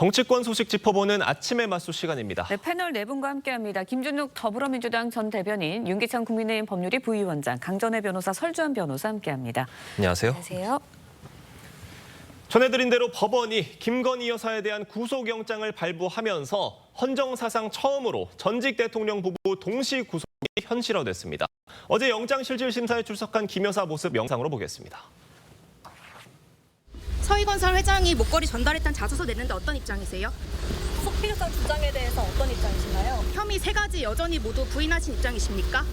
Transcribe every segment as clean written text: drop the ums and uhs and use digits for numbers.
정치권 소식 짚어보는 아침의 맞수 시간입니다. 네, 패널 네 분과 함께합니다. 김준욱 더불어민주당 전 대변인, 윤기찬 국민의힘 법률위 부위원장, 강전혜 변호사, 설주환 변호사 함께합니다. 안녕하세요. 안녕하세요. 전해드린 대로 법원이 김건희 여사에 대한 구속영장을 발부하면서 헌정사상 처음으로 전직 대통령 부부 동시 구속이 현실화됐습니다. 어제 영장실질심사에 출석한 김 여사 모습 영상으로 보겠습니다. 서희건설 회장이 목걸이 전달했다는 자소서 냈는데 어떤 입장이세요? 구속 필요성 주장에 대해서 어떤 입장이신가요? 혐의 3가지 여전히 모두 부인하신 입장이십니까?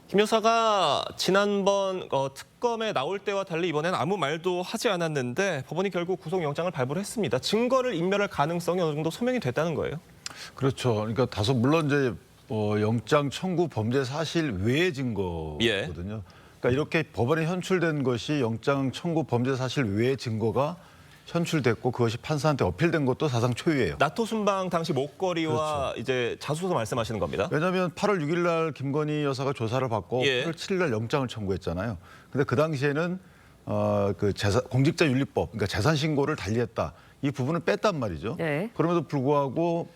김 여사가 지난번 특검에 나올 때와 달리 이번엔 아무 말도 하지 않았는데 법원이 결국 구속영장을 발부를 했습니다. 증거를 인멸할 가능성이 어느 정도 소명이 됐다는 거예요? 그렇죠. 그러니까 다소 물론 이제 영장 청구 범죄 사실 외의 증거거든요. 그러니까 이렇게 법원에 현출된 것이 영장 청구 범죄 사실 외의 증거가 현출됐고 그것이 판사한테 어필된 것도 사상 초유예요. 나토 순방 당시 목걸이와 그렇죠. 이제 자수서 말씀하시는 겁니다. 왜냐하면 8월 6일 날 김건희 여사가 조사를 받고 8월 7일 날 영장을 청구했잖아요. 근데 그 당시에는 공직자윤리법, 그러니까 재산 신고를 달리했다. 이 부분은 뺐단 말이죠. 네. 그럼에도 불구하고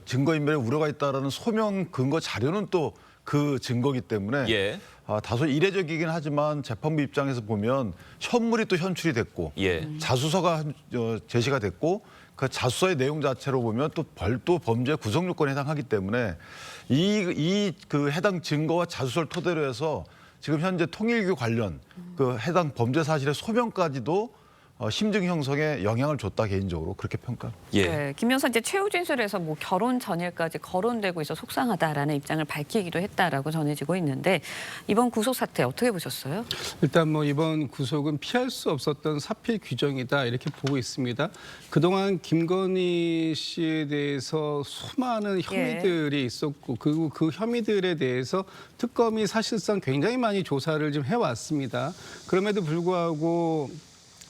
증거인멸에 우려가 있다라는 소명 근거 자료는 또 그 증거기 때문에 다소 이례적이긴 하지만 재판부 입장에서 보면 현물이 또 현출이 됐고 자수서가 제시가 됐고 그 자수서의 내용 자체로 보면 또 별도 범죄 구성 요건에 해당하기 때문에 그 해당 증거와 자수서를 토대로 해서 지금 현재 통일교 관련 그 해당 범죄 사실의 소명까지도 심증 형성에 영향을 줬다 개인적으로 그렇게 평가합니다. 네, 김 여사 이제 최후 진술에서 뭐 결혼 전일까지 거론되고 있어 속상하다라는 입장을 밝히기도 했다라고 전해지고 있는데 이번 구속 사태 어떻게 보셨어요? 일단 뭐 이번 구속은 피할 수 없었던 사필 규정이다 이렇게 보고 있습니다. 그동안 김건희 씨에 대해서 수많은 혐의들이 있었고 그리고 그 혐의들에 대해서 특검이 사실상 굉장히 많이 조사를 좀 해왔습니다. 그럼에도 불구하고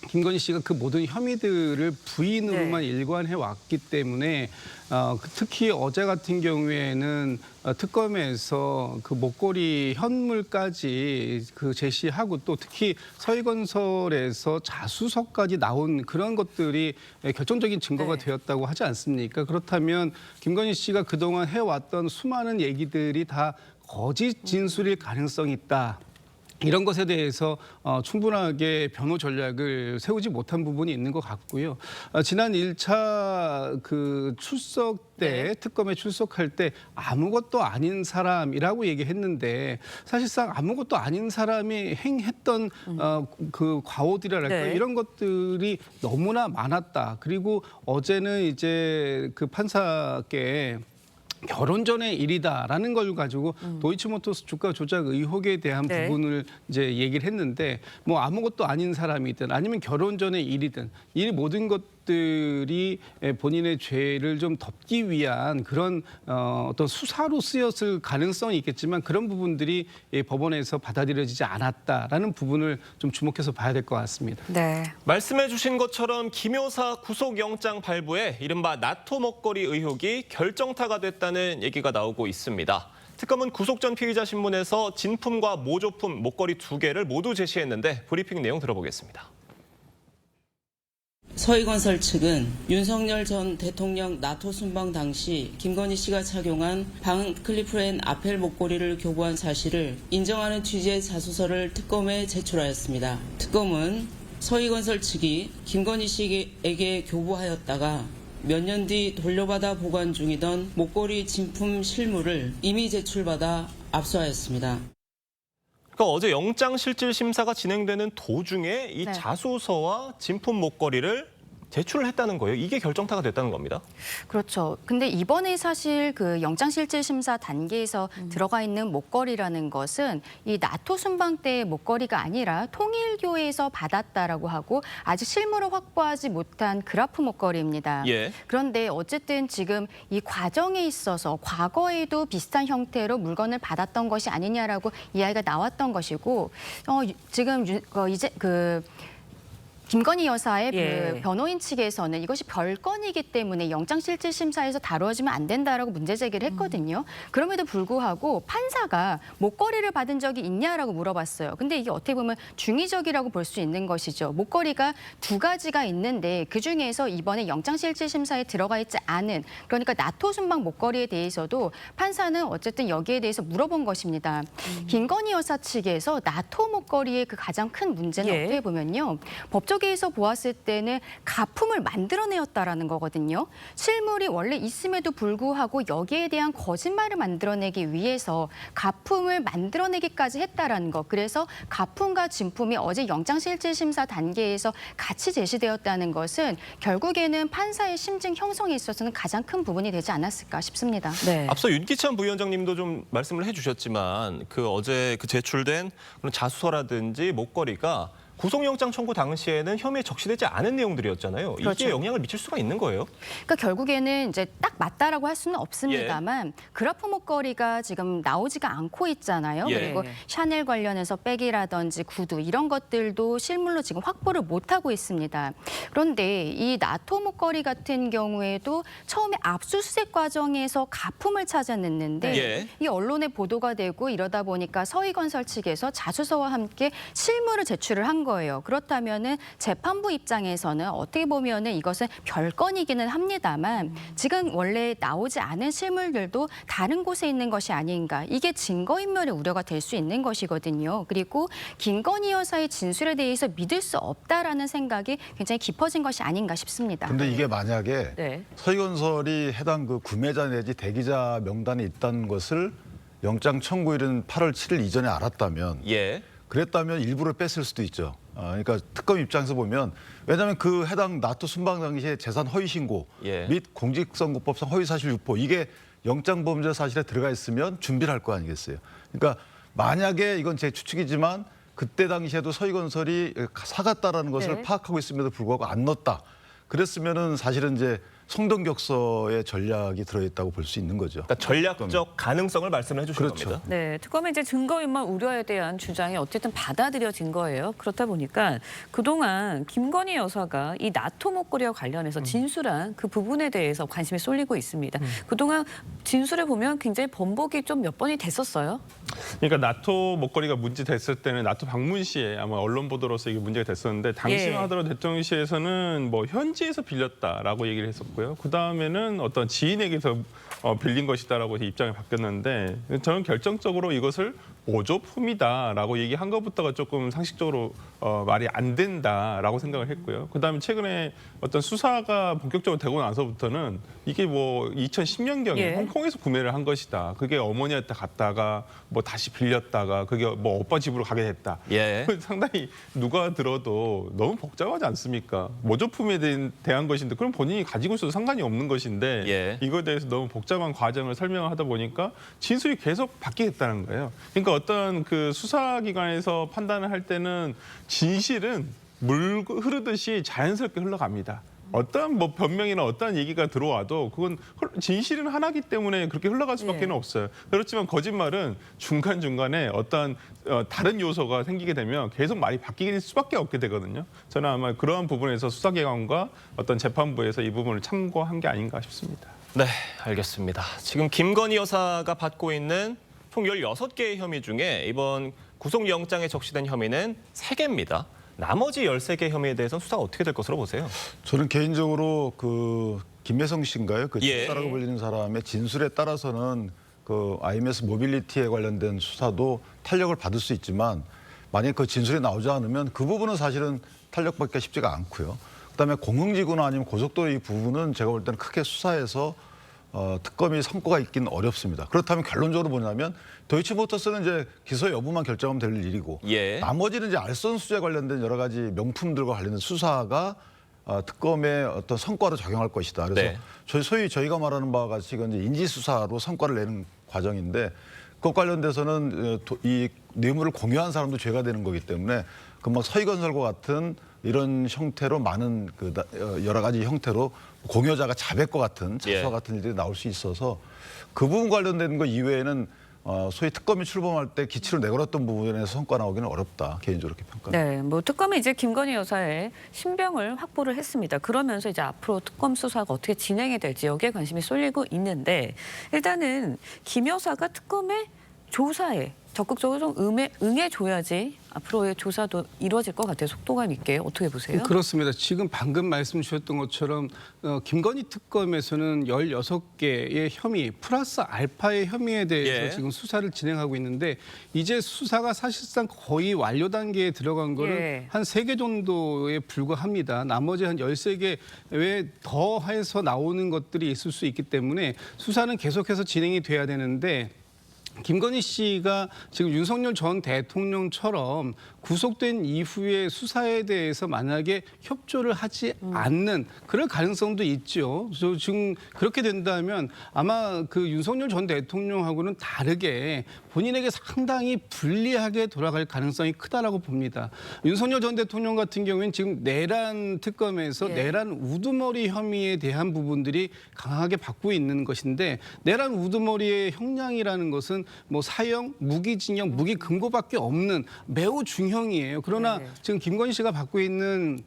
김건희 씨가 그 모든 혐의들을 부인으로만 일관해 왔기 때문에 특히 어제 같은 경우에는 특검에서 그 목걸이 현물까지 그 제시하고 또 특히 서희건설에서 자수서까지 나온 그런 것들이 결정적인 증거가 되었다고 하지 않습니까? 그렇다면 김건희 씨가 그동안 해왔던 수많은 얘기들이 다 거짓 진술일 가능성이 있다. 이런 것에 대해서 충분하게 변호 전략을 세우지 못한 부분이 있는 것 같고요. 지난 1차 그 출석 때 특검에 출석할 때 아무것도 아닌 사람이라고 얘기했는데 사실상 아무것도 아닌 사람이 행했던 그 과오들이랄까요. 이런 것들이 너무나 많았다. 그리고 어제는 이제 그 판사께 결혼 전의 일이다라는 걸 가지고 도이치모터스 주가 조작 의혹에 대한 부분을 이제 얘기를 했는데 뭐 아무것도 아닌 사람이든 아니면 결혼 전의 일이든 이 모든 것들이 본인의 죄를 좀 덮기 위한 그런 어떤 수사로 쓰였을 가능성이 있겠지만 그런 부분들이 법원에서 받아들여지지 않았다라는 부분을 좀 주목해서 봐야 될 것 같습니다. 네. 말씀해 주신 것처럼 김 여사 구속영장 발부에 이른바 나토 먹거리 의혹이 결정타가 됐다는 얘기가 나오고 있습니다. 특검은 구속 전 피의자 신문에서 진품과 모조품 목걸이 2개를 모두 제시했는데 브리핑 내용 들어보겠습니다. 서희건설 측은 윤석열 전 대통령 나토 순방 당시 김건희 씨가 착용한 방 클리프랜 아펠 목걸이를 교부한 사실을 인정하는 취지의 자수서를 특검에 제출하였습니다. 특검은 서희건설 측이 김건희 씨에게 교부하였다가 몇 년 뒤 돌려받아 보관 중이던 목걸이 진품 실물을 이미 제출받아 압수하였습니다. 그러니까 어제 영장실질심사가 진행되는 도중에 이 자소서와 진품 목걸이를 제출을 했다는 거예요. 이게 결정타가 됐다는 겁니다. 그렇죠. 근데 이번에 사실 그 영장실질심사 단계에서 들어가 있는 목걸이라는 것은 이 나토 순방 때의 목걸이가 아니라 통일교에서 받았다라고 하고 아직 실물을 확보하지 못한 그라프 목걸이입니다. 그런데 어쨌든 지금 이 과정에 있어서 과거에도 비슷한 형태로 물건을 받았던 것이 아니냐라고 이야기가 나왔던 것이고 지금 이제 김건희 여사의 예. 그 변호인 측에서는 이것이 별건이기 때문에 영장실질심사에서 다루어지면 안 된다라고 문제 제기를 했거든요. 그럼에도 불구하고 판사가 목걸이를 받은 적이 있냐라고 물어봤어요. 근데 이게 어떻게 보면 중의적이라고 볼 수 있는 것이죠. 목걸이가 두 가지가 있는데 그중에서 이번에 영장실질심사에 들어가 있지 않은, 그러니까 나토 순방 목걸이에 대해서도 판사는 어쨌든 여기에 대해서 물어본 것입니다. 김건희 여사 측에서 나토 목걸이의 그 가장 큰 문제는 예. 어떻게 보면요. 법조계에서 보았을 때는 가품을 만들어내었다라는 거거든요. 실물이 원래 있음에도 불구하고 여기에 대한 거짓말을 만들어내기 위해서 가품을 만들어내기까지 했다라는 거. 그래서 가품과 진품이 어제 영장실질심사 단계에서 같이 제시되었다는 것은 결국에는 판사의 심증 형성에 있어서는 가장 큰 부분이 되지 않았을까 싶습니다. 네. 앞서 윤기찬 부위원장님도 좀 말씀을 해주셨지만 그 어제 그 제출된 그런 자수서라든지 목걸이가 구속영장 청구 당시에는 혐의에 적시되지 않은 내용들이었잖아요. 그렇죠. 이게 영향을 미칠 수가 있는 거예요? 그러니까 결국에는 이제 딱 맞다라고 할 수는 없습니다만 그라프 목걸이가 지금 나오지가 않고 있잖아요. 예. 그리고 샤넬 관련해서 백이라든지 구두 이런 것들도 실물로 지금 확보를 못하고 있습니다. 그런데 이 나토 목걸이 같은 경우에도 처음에 압수수색 과정에서 가품을 찾아냈는데 예. 이 언론에 보도가 되고 이러다 보니까 서희건설 측에서 자수서와 함께 실물을 제출을 한 거예요. 그렇다면은 재판부 입장에서는 어떻게 보면은 이것은 별건이기는 합니다만 지금 원래 나오지 않은 실물들도 다른 곳에 있는 것이 아닌가. 이게 증거인멸의 우려가 될 수 있는 것이거든요. 그리고 김건희 여사의 진술에 대해서 믿을 수 없다라는 생각이 굉장히 깊어진 것이 아닌가 싶습니다. 근데 이게 만약에 네. 서희건설이 해당 그 구매자 내지 대기자 명단에 있다는 것을 영장 청구일은 8월 7일 이전에 알았다면 예. 그랬다면 일부러 뺐을 수도 있죠. 그러니까 특검 입장에서 보면 왜냐하면 그 해당 나토 순방 당시에 재산 허위 신고 예. 및 공직선거법상 허위 사실 유포 이게 영장 범죄 사실에 들어가 있으면 준비를 할 거 아니겠어요. 그러니까 만약에 이건 제 추측이지만 그때 당시에도 서희건설이 사갔다라는 것을 네. 파악하고 있음에도 불구하고 안 넣었다. 그랬으면은 사실은 이제 성동격서의 전략이 들어있다고 볼 수 있는 거죠. 그러니까 전략적 가능성을 말씀을 해주신 그렇죠. 겁니다. 네, 특검의 이제 증거인멸 우려에 대한 주장이 어쨌든 받아들여진 거예요. 그렇다 보니까 그동안 김건희 여사가 이 나토 목걸이와 관련해서 진술한 그 부분에 대해서 관심이 쏠리고 있습니다. 그동안 진술을 보면 굉장히 번복이 좀 몇 번이 됐었어요. 그러니까 나토 목걸이가 문제됐을 때는 나토 방문 시에 아마 언론 보도로서 이게 문제가 됐었는데 당시만 예. 하더라도 대통령실에서는 뭐 현지에서 빌렸다라고 얘기를 했었고요. 그 다음에는 어떤 지인에게서 빌린 것이다라고 입장이 바뀌었는데 저는 결정적으로 이것을 모조품이다라고 얘기한 것부터가 조금 상식적으로 말이 안 된다라고 생각을 했고요. 그다음에 최근에 어떤 수사가 본격적으로 되고 나서부터는 이게 뭐 2010년경에 예. 홍콩에서 구매를 한 것이다. 그게 어머니한테 갔다가 뭐 다시 빌렸다가 그게 뭐 오빠 집으로 가게 됐다. 예. 상당히 누가 들어도 너무 복잡하지 않습니까? 모조품에 대한 것인데 그럼 본인이 가지고 있어도 상관이 없는 것인데 예. 이거에 대해서 너무 복잡한 과정을 설명하다 보니까 진술이 계속 바뀌겠다는 거예요. 그러니까 어떤 그 수사기관에서 판단을 할 때는 진실은 물 흐르듯이 자연스럽게 흘러갑니다. 어떤 뭐 변명이나 어떤 얘기가 들어와도 그건 진실은 하나기 때문에 그렇게 흘러갈 수밖에 없어요. 그렇지만 거짓말은 중간중간에 어떤 다른 요소가 생기게 되면 계속 말이 바뀌게 수밖에 없게 되거든요. 저는 아마 그러한 부분에서 수사기관과 어떤 재판부에서 이 부분을 참고한 게 아닌가 싶습니다. 네, 알겠습니다. 지금 김건희 여사가 받고 있는 총 16개의 혐의 중에 이번 구속영장에 적시된 혐의는 3개입니다. 나머지 13개 혐의에 대해서는 수사가 어떻게 될 것으로 보세요? 저는 개인적으로 그 김혜성 씨인가요? 그 예. 집사라고 불리는 사람의 진술에 따라서는 그 IMS 모빌리티에 관련된 수사도 탄력을 받을 수 있지만 만약 그 진술이 나오지 않으면 그 부분은 사실은 탄력받기가 쉽지가 않고요. 그다음에 공흥지구나 아니면 고속도로 이 부분은 제가 볼 때는 크게 수사해서 특검이 성과가 있기는 어렵습니다. 그렇다면 결론적으로 뭐냐면 도이치모터스는 이제 기소 여부만 결정하면 될 일이고 예. 나머지는 이제 알선 수재 관련된 여러 가지 명품들과 관련된 수사가 특검의 어떤 성과로 작용할 것이다. 그래서 네. 소위 저희가 말하는 바와 같이 이건 이제 인지수사로 성과를 내는 과정인데 그것 관련돼서는 이 뇌물을 공유한 사람도 죄가 되는 거기 때문에 금방 서희건설과 같은 이런 형태로 많은 그 여러 가지 형태로 공여자가 자백과 같은 자수와 예. 같은 일들이 나올 수 있어서 그 부분 관련된 거 이외에는 소위 특검이 출범할 때 기치로 내걸었던 부분에서 성과 나오기는 어렵다. 개인적으로 그렇게 평가합니다. 네, 뭐 특검이 이제 김건희 여사의 신병을 확보를 했습니다. 그러면서 이제 앞으로 특검 수사가 어떻게 진행이 될지 여기에 관심이 쏠리고 있는데 일단은 김 여사가 특검의 조사에 적극적으로 좀 응해줘야지 앞으로의 조사도 이루어질 것 같아요. 속도감 있게. 어떻게 보세요? 그렇습니다. 지금 방금 말씀 주셨던 것처럼 김건희 특검에서는 16개의 혐의 플러스 알파의 혐의에 대해서 지금 수사를 진행하고 있는데 이제 수사가 사실상 거의 완료 단계에 들어간 거는 한 3개 정도에 불과합니다. 나머지 한 13개 외에 더해서 나오는 것들이 있을 수 있기 때문에 수사는 계속해서 진행이 돼야 되는데 김건희 씨가 지금 윤석열 전 대통령처럼 구속된 이후에 수사에 대해서 만약에 협조를 하지 않는 그럴 가능성도 있죠. 그래서 지금 그렇게 된다면 아마 그 윤석열 전 대통령하고는 다르게 본인에게 상당히 불리하게 돌아갈 가능성이 크다라고 봅니다. 윤석열 전 대통령 같은 경우에는 지금 내란 특검에서 내란 우두머리 혐의에 대한 부분들이 강하게 받고 있는 것인데 내란 우두머리의 형량이라는 것은 뭐 사형, 무기징역, 무기금고밖에 없는 매우 중형이에요. 그러나 지금 김건희 씨가 받고 있는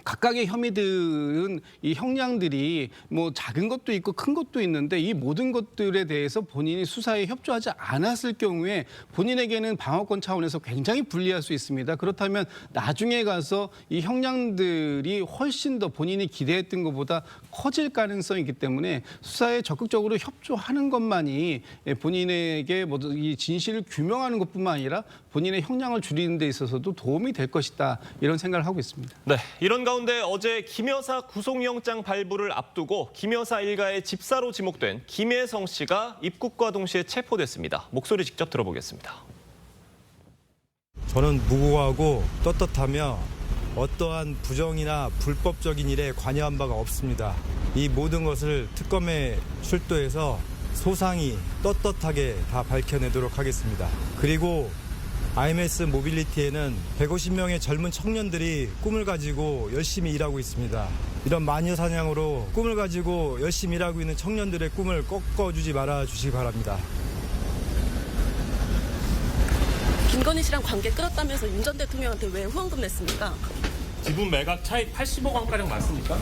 각각의 혐의들은 이 형량들이 뭐 작은 것도 있고 큰 것도 있는데 이 모든 것들에 대해서 본인이 수사에 협조하지 않았을 경우에 본인에게는 방어권 차원에서 굉장히 불리할 수 있습니다. 그렇다면 나중에 가서 이 형량들이 훨씬 더 본인이 기대했던 것보다 커질 가능성이 있기 때문에 수사에 적극적으로 협조하는 것만이 본인에게 모두 이 진실을 규명하는 것뿐만 아니라 본인의 형량을 줄이는 데 있어서도 도움이 될 것이다. 이런 생각을 하고 있습니다. 네, 이런 가운데 어제 김 여사 구속영장 발부를 앞두고 김 여사 일가의 집사로 지목된 김혜성 씨가 입국과 동시에 체포됐습니다. 목소리 직접 들어보겠습니다. 저는 무고하고 떳떳하며 어떠한 부정이나 불법적인 일에 관여한 바가 없습니다. 이 모든 것을 특검에 출두해서 소상히 떳떳하게 다 밝혀내도록 하겠습니다. 그리고 IMS 모빌리티에는 150명의 젊은 청년들이 꿈을 가지고 열심히 일하고 있습니다. 이런 마녀 사냥으로 꿈을 가지고 열심히 일하고 있는 청년들의 꿈을 꺾어주지 말아주시기 바랍니다. 김건희 씨랑 관계 끌었다면서 윤 전 대통령한테 왜 후원금 냈습니까? 지분 매각 차익 80억 원가량 맞습니까?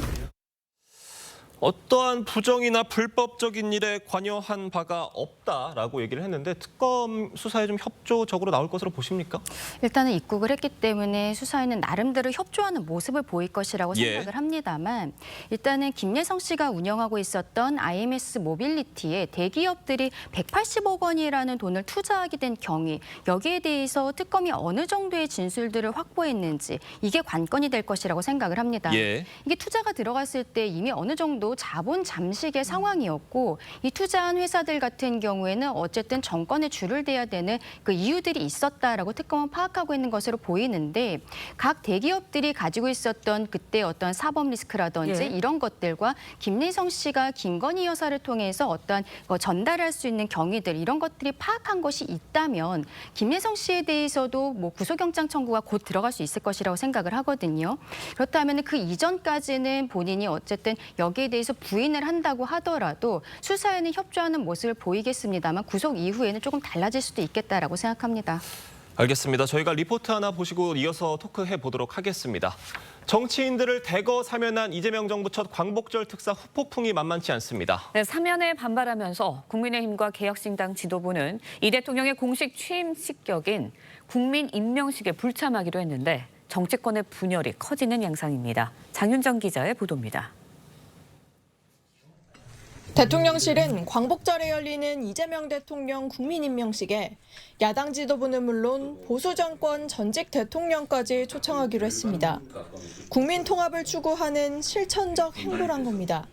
어떠한 부정이나 불법적인 일에 관여한 바가 없다라고 얘기를 했는데 특검 수사에 좀 협조적으로 나올 것으로 보십니까? 일단은 입국을 했기 때문에 수사에는 나름대로 협조하는 모습을 보일 것이라고 생각을 합니다만 일단은 김예성 씨가 운영하고 있었던 IMS 모빌리티에 대기업들이 180억 원이라는 돈을 투자하게 된 경위 여기에 대해서 특검이 어느 정도의 진술들을 확보했는지 이게 관건이 될 것이라고 생각을 합니다. 이게 투자가 들어갔을 때 이미 어느 정도 자본 잠식의 상황이었고 이 투자한 회사들 같은 경우에는 어쨌든 정권에 줄을 대야 되는 그 이유들이 있었다라고 특검은 파악하고 있는 것으로 보이는데 각 대기업들이 가지고 있었던 그때 어떤 사법 리스크라든지 이런 것들과 김예성 씨가 김건희 여사를 통해서 어떤 전달할 수 있는 경위들 이런 것들이 파악한 것이 있다면 김예성 씨에 대해서도 뭐 구속영장 청구가 곧 들어갈 수 있을 것이라고 생각을 하거든요. 그렇다면 그 이전까지는 본인이 어쨌든 여기에 대해서 부인을 한다고 하더라도 수사에는 협조하는 모습을 보이겠습니다만 구속 이후에는 조금 달라질 수도 있겠다라고 생각합니다. 알겠습니다. 저희가 리포트 하나 보시고 이어서 토크해 보도록 하겠습니다. 정치인들을 대거 사면한 이재명 정부 첫 광복절 특사 후폭풍이 만만치 않습니다. 네, 사면에 반발하면서 국민의힘과 개혁신당 지도부는 이 대통령의 공식 취임식 격인 국민 임명식에 불참하기로 했는데 정치권의 분열이 커지는 양상입니다. 장윤정 기자의 보도입니다. 대통령실은 광복절에 열리는 이재명 대통령 국민임명식에 야당 지도부는 물론 보수 정권 전직 대통령까지 초청하기로 했습니다. 국민 통합을 추구하는 실천적 행보란 겁니다.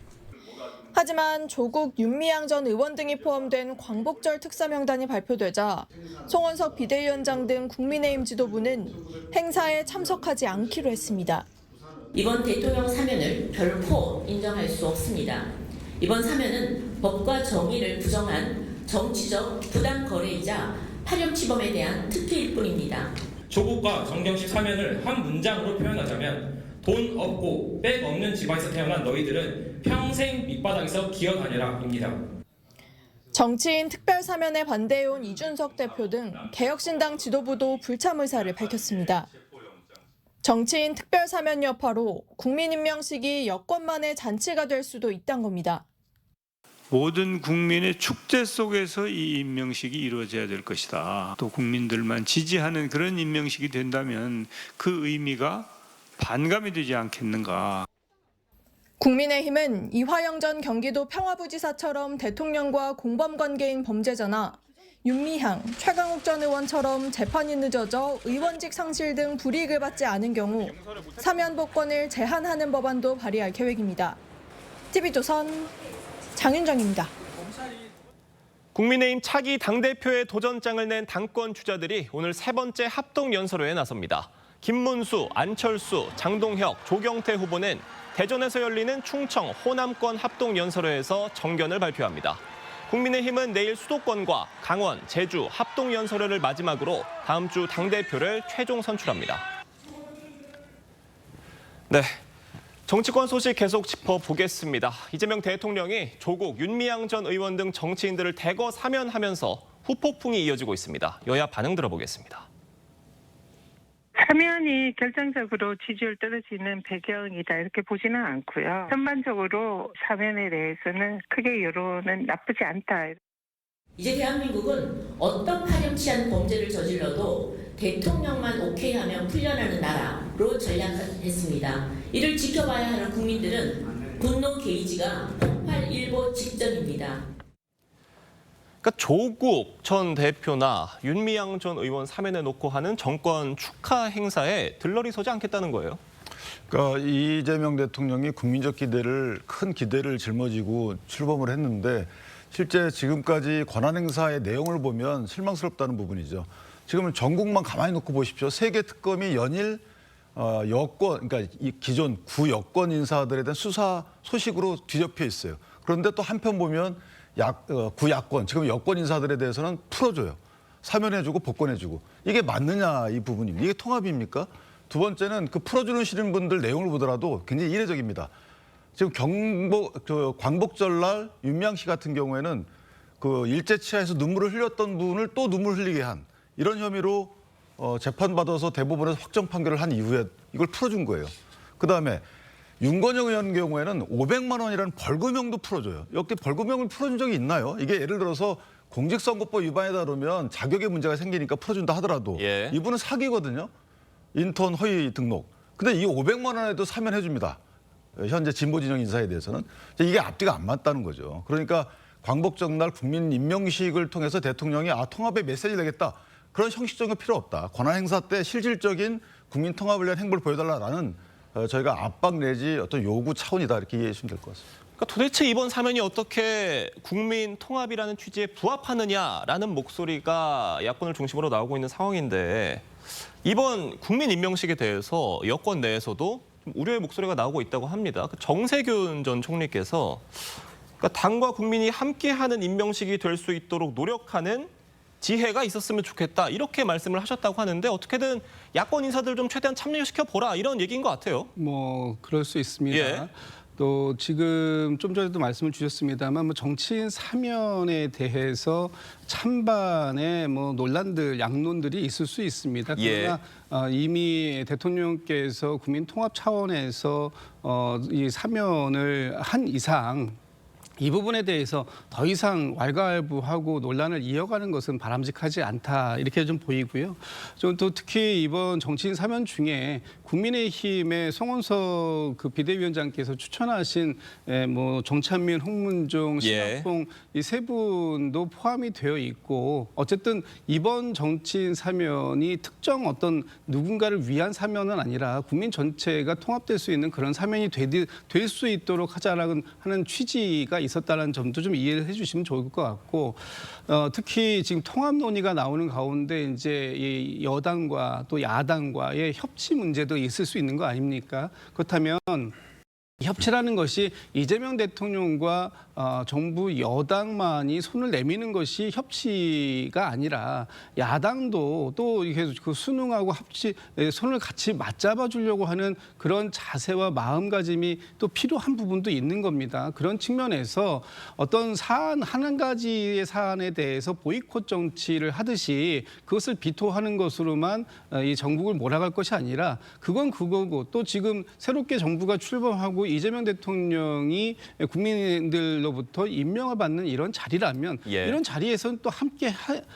하지만 조국 윤미향 전 의원 등이 포함된 광복절 특사 명단이 발표되자 송원석 비대위원장 등 국민의힘 지도부는 행사에 참석하지 않기로 했습니다. 이번 대통령 사면을 결코 인정할 수 없습니다. 이번 사면은 법과 정의를 부정한 정치적 부당 거래이자 파렴치범에 대한 특혜일 뿐입니다. 조국과 정경심 사면을 한 문장으로 표현하자면 돈 없고 백 없는 집안에서 태어난 너희들은 평생 밑바닥에서 기어다녀라입니다. 정치인 특별사면에 반대해온 이준석 대표 등 개혁신당 지도부도 불참 의사를 밝혔습니다. 정치인 특별사면 여파로 국민임명식이 여권만의 잔치가 될 수도 있다는 겁니다. 모든 국민의 축제 속에서 이 임명식이 이루어져야 될 것이다. 또 국민들만 지지하는 그런 임명식이 된다면 그 의미가 반감이 되지 않겠는가. 국민의힘은 이화영 전 경기도 평화부지사처럼 대통령과 공범관계인 범죄자나 윤미향, 최강욱 전 의원처럼 재판이 늦어져 의원직 상실 등 불이익을 받지 않은 경우 사면 복권을 제한하는 법안도 발의할 계획입니다. TV조선 장윤정입니다. 국민의힘 차기 당대표의 도전장을 낸 당권 주자들이 오늘 세 번째 합동연설회에 나섭니다. 김문수, 안철수, 장동혁, 조경태 후보는 대전에서 열리는 충청, 호남권 합동연설회에서 정견을 발표합니다. 국민의힘은 내일 수도권과 강원, 제주 합동연설회를 마지막으로 다음 주 당대표를 최종 선출합니다. 네, 정치권 소식 계속 짚어보겠습니다. 이재명 대통령이 조국, 윤미향 전 의원 등 정치인들을 대거 사면하면서 후폭풍이 이어지고 있습니다. 여야 반응 들어보겠습니다. 사면이 결정적으로 지지율 떨어지는 배경이다 이렇게 보지는 않고요. 전반적으로 사면에 대해서는 크게 여론은 나쁘지 않다. 이제 대한민국은 어떤 파렴치한 범죄를 저질러도 대통령만 오케이하면 풀려나는 나라로 전략했습니다. 이를 지켜봐야 하는 국민들은 분노 게이지가 폭발일보 직전입니다. 그러니까 조국 전 대표나 윤미향 전 의원 사면에 놓고 하는 정권 축하 행사에 들러리 서지 않겠다는 거예요. 그러니까 이재명 대통령이 국민적 큰 기대를 짊어지고 출범을 했는데 실제 지금까지 권한 행사의 내용을 보면 실망스럽다는 부분이죠. 지금은 전국만 가만히 놓고 보십시오. 3개 특검이 연일 여권, 그러니까 이 기존 구여권 인사들에 대한 수사 소식으로 뒤덮여 있어요. 그런데 또 한편 보면 구야권, 지금 여권 인사들에 대해서는 풀어줘요. 사면해주고 복권해주고. 이게 맞느냐 이 부분입니다. 이게 통합입니까? 두 번째는 그 풀어주는 분들 내용을 보더라도 굉장히 이례적입니다. 지금 광복절날 윤미향 씨 같은 경우에는 그 일제치하에서 눈물을 흘렸던 분을 또 눈물 흘리게 한 이런 혐의로 재판받아서 대법원에서 확정 판결을 한 이후에 이걸 풀어준 거예요. 그다음에 윤건영 의원 경우에는 500만 원이라는 벌금형도 풀어줘요. 여기 벌금형을 풀어준 적이 있나요? 이게 예를 들어서 공직선거법 위반에 따르면 자격에 문제가 생기니까 풀어준다 하더라도 이분은 사기거든요. 인턴 허위 등록. 근데 이 500만 원에도 사면해줍니다. 현재 진보진영 인사에 대해서는. 이게 앞뒤가 안 맞다는 거죠. 그러니까 광복절날 국민 임명식을 통해서 대통령이 통합의 메시지를 내겠다. 그런 형식적인 거 필요 없다. 권한 행사 때 실질적인 국민 통합을 위한 행보를 보여달라는 저희가 압박 내지 어떤 요구 차원이다 이렇게 이해해 주시면 될 것 같습니다. 그러니까 도대체 이번 사면이 어떻게 국민 통합이라는 취지에 부합하느냐라는 목소리가 야권을 중심으로 나오고 있는 상황인데 이번 국민 임명식에 대해서 여권 내에서도 좀 우려의 목소리가 나오고 있다고 합니다. 정세균 전 총리께서 그러니까 당과 국민이 함께하는 임명식이 될 수 있도록 노력하는 지혜가 있었으면 좋겠다 이렇게 말씀을 하셨다고 하는데 어떻게든 야권 인사들 좀 최대한 참여시켜보라 이런 얘기인 것 같아요. 뭐 그럴 수 있습니다. 또 지금 좀 전에도 말씀을 주셨습니다만 정치인 사면에 대해서 찬반의 논란들, 양론들이 있을 수 있습니다. 그러나 이미 대통령께서 국민 통합 차원에서 이 사면을 한 이상 이 부분에 대해서 더 이상 왈가왈부하고 논란을 이어가는 것은 바람직하지 않다 이렇게 좀 보이고요. 또 특히 이번 정치인 사면 중에 국민의힘의 송원석 그 비대위원장께서 추천하신 정찬민, 홍문종, 신학봉 이 세 분도 포함이 되어 있고 어쨌든 이번 정치인 사면이 특정 어떤 누군가를 위한 사면은 아니라 국민 전체가 통합될 수 있는 그런 사면이 될 수 있도록 하자라는 취지가 있었다는 점도 좀 이해를 해주시면 좋을 것 같고 특히 지금 통합 논의가 나오는 가운데 이제 이 여당과 또 야당과의 협치 문제도 있을 수 있는 거 아닙니까? 그렇다면 협치라는 것이 이재명 대통령과 정부 여당만이 손을 내미는 것이 협치가 아니라 야당도 또 이렇게 그 순응하고 손을 같이 맞잡아 주려고 하는 그런 자세와 마음가짐이 또 필요한 부분도 있는 겁니다. 그런 측면에서 어떤 사안 한 가지의 사안에 대해서 보이콧 정치를 하듯이 그것을 비토하는 것으로만 이 정국을 몰아갈 것이 아니라 그건 그거고 또 지금 새롭게 정부가 출범하고 이재명 대통령이 국민들로부터 임명을 받는 이런 자리라면 이런 자리에서는 또 함께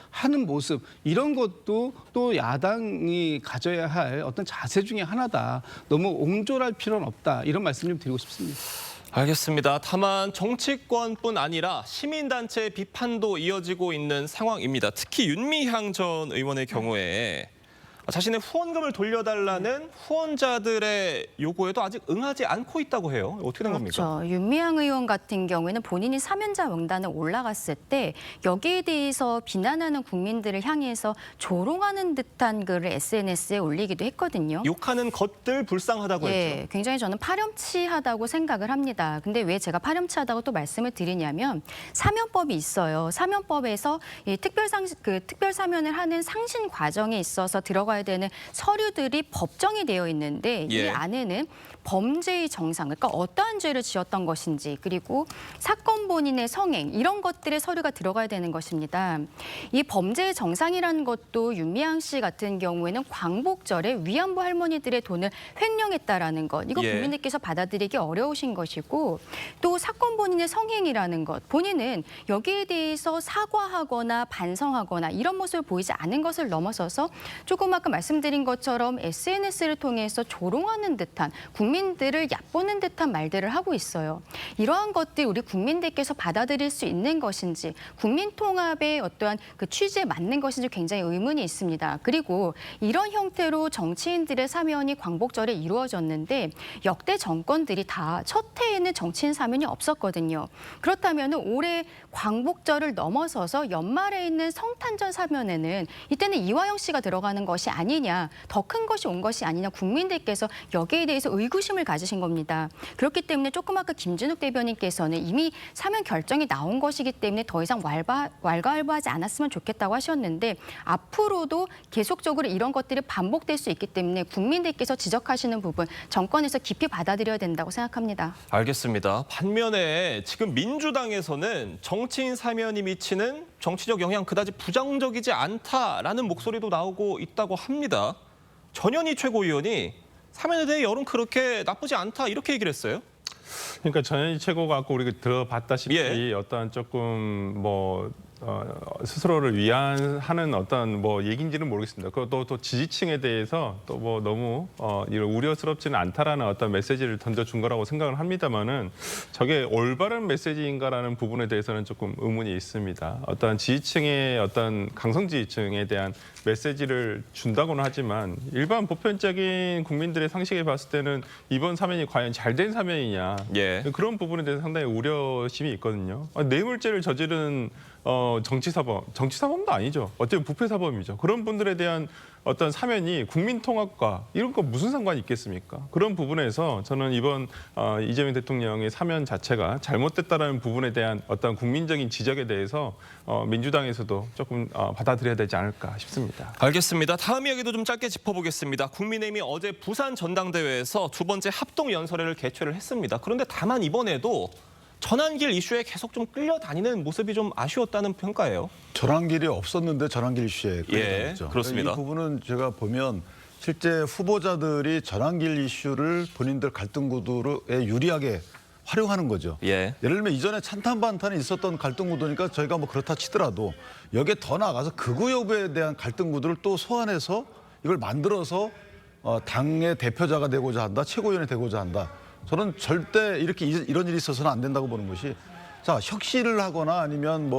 하는 모습 이런 것도 또 야당이 가져야 할 어떤 자세 중에 하나다. 너무 옹졸할 필요는 없다. 이런 말씀 좀 드리고 싶습니다. 알겠습니다. 다만 정치권뿐 아니라 시민단체의 비판도 이어지고 있는 상황입니다. 특히 윤미향 전 의원의 경우에 자신의 후원금을 돌려달라는 후원자들의 요구에도 아직 응하지 않고 있다고 해요. 어떻게 된 겁니까? 그렇죠. 윤미향 의원 같은 경우에는 본인이 사면자 명단에 올라갔을 때 여기에 대해서 비난하는 국민들을 향해서 조롱하는 듯한 글을 SNS에 올리기도 했거든요. 욕하는 것들 불쌍하다고 했죠. 굉장히 저는 파렴치하다고 생각을 합니다. 근데 왜 제가 파렴치하다고 또 말씀을 드리냐면 사면법이 있어요. 사면법에서 이 특별 사면을 하는 상신 과정에 있어서 들어가야 되는 서류들이 법정이 되어 있는데 이 안에는 범죄의 정상, 그러니까 어떠한 죄를 지었던 것인지 그리고 사건 본인의 성행 이런 것들의 서류가 들어가야 되는 것입니다. 이 범죄의 정상이라는 것도 윤미향 씨 같은 경우에는 광복절에 위안부 할머니들의 돈을 횡령했다라는 것. 이거 국민들께서 받아들이기 어려우신 것이고 또 사건 본인의 성행이라는 것. 본인은 여기에 대해서 사과하거나 반성하거나 이런 모습을 보이지 않은 것을 넘어서서 조금 아까 말씀드린 것처럼 SNS를 통해서 조롱하는 듯한 국민들을 얕보는 듯한 말들을 하고 있어요. 이러한 것들 우리 국민들께서 받아들일 수 있는 것인지 국민 통합의 어떠한 그 취지에 맞는 것인지 굉장히 의문이 있습니다. 그리고 이런 형태로 정치인들의 사면이 광복절에 이루어졌는데 역대 정권들이 다 첫 해에는 정치인 사면이 없었거든요. 그렇다면 올해 광복절을 넘어서서 연말에 있는 성탄절 사면에는 이때는 이화영 씨가 들어가는 것이 아니냐, 더 큰 것이 온 것이 아니냐 국민들께서 여기에 대해서 의구심을 가지신 겁니다. 그렇기 때문에 조금 아까 김진욱 대변인께서는 이미 사면 결정이 나온 것이기 때문에 더 이상 왈가왈부하지 않았으면 좋겠다고 하셨는데 앞으로도 계속적으로 이런 것들이 반복될 수 있기 때문에 국민들께서 지적하시는 부분 정권에서 깊이 받아들여야 된다고 생각합니다. 알겠습니다. 반면에 지금 민주당에서는 정치인 사면이 미치는 정치적 영향 그다지 부정적이지 않다라는 목소리도 나오고 있다고 합니다. 전현희 최고위원이 사면에 대해 여론 그렇게 나쁘지 않다 이렇게 얘기를 했어요. 그러니까 전현희 최고가 아까 우리가 들어봤다시피 어떤 조금 스스로를 위안하는 어떤 얘기인지는 모르겠습니다. 그리고 또 지지층에 대해서 또 너무 이런 우려스럽지는 않다라는 어떤 메시지를 던져준 거라고 생각을 합니다만은 저게 올바른 메시지인가라는 부분에 대해서는 조금 의문이 있습니다. 어떤 지지층의 어떤 강성 지지층에 대한 메시지를 준다고는 하지만 일반 보편적인 국민들의 상식에 봤을 때는 이번 사면이 과연 잘된 사면이냐 그런 부분에 대해서 상당히 우려심이 있거든요. 뇌물죄를 저지른 정치사범도 아니죠. 어쩌면 부패사범이죠. 그런 분들에 대한 어떤 사면이 국민 통합과 이런 거 무슨 상관이 있겠습니까? 그런 부분에서 저는 이번 이재명 대통령의 사면 자체가 잘못됐다는 부분에 대한 어떤 국민적인 지적에 대해서 민주당에서도 조금 받아들여야 되지 않을까 싶습니다. 알겠습니다. 다음 이야기도 좀 짧게 짚어보겠습니다. 국민의힘이 어제 부산 전당대회에서 두 번째 합동연설회를 개최를 했습니다. 그런데 다만 이번에도 전환길 이슈에 계속 좀 끌려다니는 모습이 좀 아쉬웠다는 평가예요. 전환길이 없었는데 전환길 이슈에 끌려다녔죠. 그렇습니다. 이 부분은 제가 보면 실제 후보자들이 전환길 이슈를 본인들 갈등 구도에 유리하게 활용하는 거죠. 예를 들면 이전에 찬탄반탄이 있었던 갈등 구도니까 저희가 그렇다 치더라도 여기에 더 나아가서 극우 여부에 대한 갈등 구도를 또 소환해서 이걸 만들어서 당의 대표자가 되고자 한다, 최고위원이 되고자 한다. 저는 절대 이런 일이 있어서는 안 된다고 보는 것이 혁신을 하거나 아니면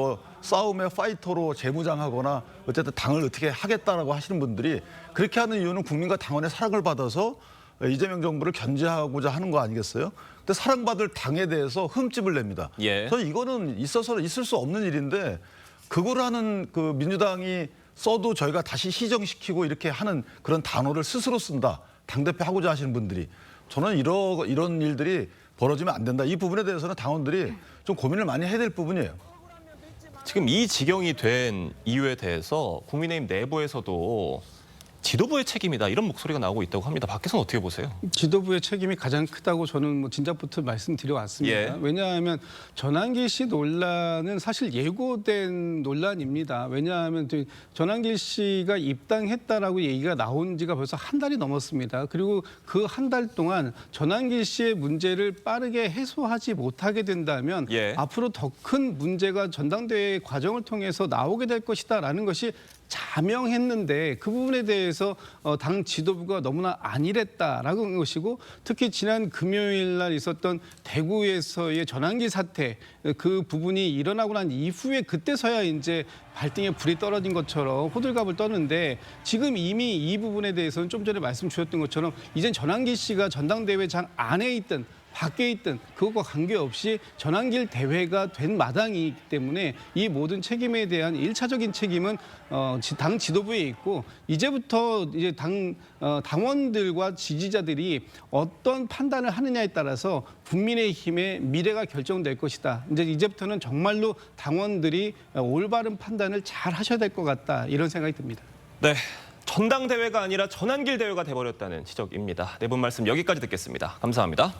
싸움의 파이터로 재무장하거나 어쨌든 당을 어떻게 하겠다라고 하시는 분들이 그렇게 하는 이유는 국민과 당원의 사랑을 받아서 이재명 정부를 견제하고자 하는 거 아니겠어요? 근데 사랑받을 당에 대해서 흠집을 냅니다. 그래서 이거는 있어서 있을 수 없는 일인데 극우라는 그 민주당이 써도 저희가 다시 시정시키고 이렇게 하는 그런 단어를 스스로 쓴다. 당대표 하고자 하시는 분들이. 저는 이런 일들이 벌어지면 안 된다. 이 부분에 대해서는 당원들이 좀 고민을 많이 해야 될 부분이에요. 지금 이 지경이 된 이유에 대해서 국민의힘 내부에서도 지도부의 책임이다 이런 목소리가 나오고 있다고 합니다. 밖에서는 어떻게 보세요? 지도부의 책임이 가장 크다고 저는 뭐 진작부터 말씀드려왔습니다. 예. 왜냐하면 전환길 씨 논란은 사실 예고된 논란입니다. 왜냐하면 전환길 씨가 입당했다라고 얘기가 나온 지가 벌써 한 달이 넘었습니다. 그리고 그 한 달 동안 전환길 씨의 문제를 빠르게 해소하지 못하게 된다면 앞으로 더 큰 문제가 전당대회 과정을 통해서 나오게 될 것이다라는 것이 자명했는데 그 부분에 대해서 당 지도부가 너무나 안일했다라고 한 것이고 특히 지난 금요일 날 있었던 대구에서의 전환길 사태 그 부분이 일어나고 난 이후에 그때서야 이제 발등에 불이 떨어진 것처럼 호들갑을 떠는데 지금 이미 이 부분에 대해서는 좀 전에 말씀 주셨던 것처럼 이젠 전환길 씨가 전당대회장 안에 있든 밖에 있든 그것과 관계없이 전환길 대회가 된 마당이기 때문에 이 모든 책임에 대한 1차적인 책임은 당 지도부에 있고 이제부터 이제 당원들과 지지자들이 어떤 판단을 하느냐에 따라서 국민의힘의 미래가 결정될 것이다. 이제부터는 정말로 당원들이 올바른 판단을 잘 하셔야 될 것 같다. 이런 생각이 듭니다. 네, 전당대회가 아니라 전환길 대회가 돼버렸다는 지적입니다. 네 분 말씀 여기까지 듣겠습니다. 감사합니다.